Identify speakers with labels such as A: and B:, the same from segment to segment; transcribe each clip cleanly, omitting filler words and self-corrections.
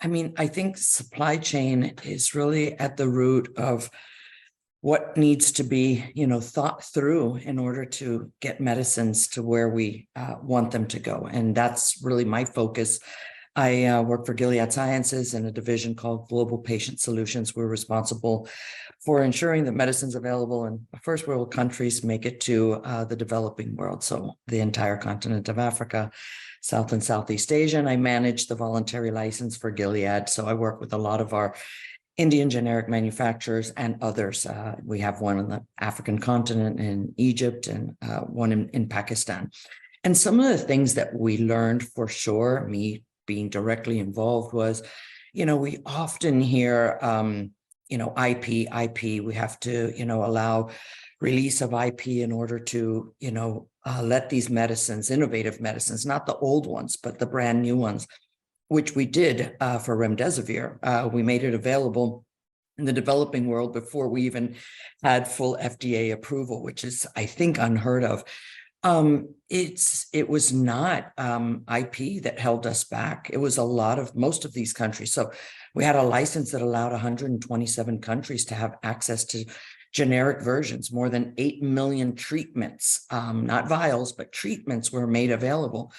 A: I mean, I think supply chain is really at the root of what needs to be, thought through in order to get medicines to where we want them to go. And that's really my focus. I work for Gilead Sciences in a division called Global Patient Solutions. We're responsible for ensuring that medicines available in first world countries make it to the developing world. So the entire continent of Africa, South and Southeast Asia. And I manage the voluntary license for Gilead. So I work with a lot of our Indian generic manufacturers and others. We have one on the African continent in Egypt and one in Pakistan. And some of the things that we learned for sure, me being directly involved, was, we often hear, IP, we have to, allow release of IP in order to, let these medicines, innovative medicines, not the old ones, but the brand new ones, which we did for remdesivir. We made it available in the developing world before we even had full FDA approval, which is, I think, unheard of. It was not IP that held us back. It was most of these countries. So we had a license that allowed 127 countries to have access to generic versions. More than 8 million treatments, not vials, but treatments were made available.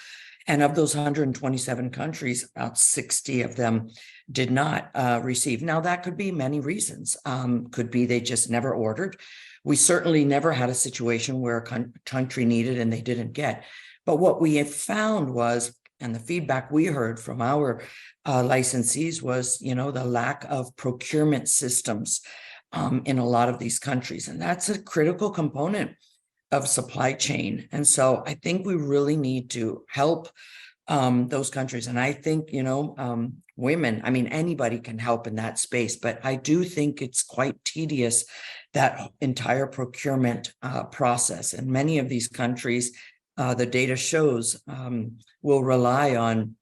A: And of those 127 countries, about 60 of them did not receive. Now, that could be many reasons. Could be they just never ordered. We certainly never had a situation where a country needed and they didn't get. But what we have found was, and the feedback we heard from our licensees was, the lack of procurement systems in a lot of these countries. And that's a critical component of supply chain. And so I think we really need to help those countries. And I think, women, I mean, anybody can help in that space, but I do think it's quite tedious, that entire procurement process. And many of these countries, the data shows, will rely on,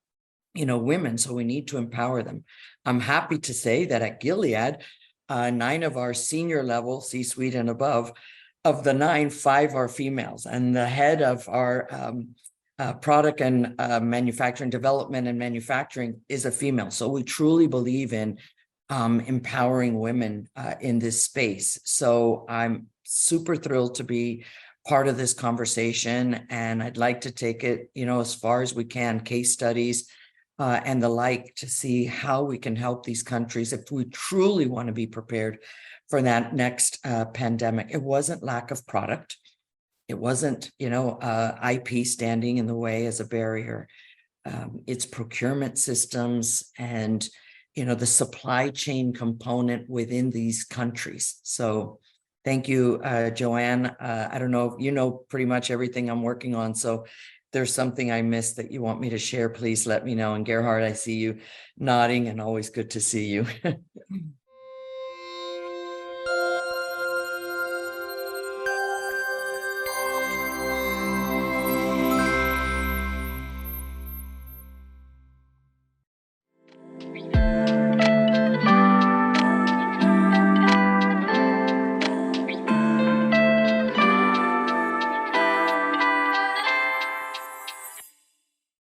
A: women. So we need to empower them. I'm happy to say that at Gilead, 9 of our senior level, C-suite and above, of the 9, 5 are females, and the head of our product and manufacturing development and manufacturing is a female. So we truly believe in empowering women in this space. So I'm super thrilled to be part of this conversation, and I'd like to take it, as far as we can, case studies and the like, to see how we can help these countries if we truly want to be prepared for that next pandemic. It wasn't lack of product. It wasn't, IP standing in the way as a barrier. It's procurement systems and, the supply chain component within these countries. So thank you, Joanne. I don't know if you know pretty much everything I'm working on. So if there's something I missed that you want me to share, please let me know. And Gerhard, I see you nodding, and always good to see you.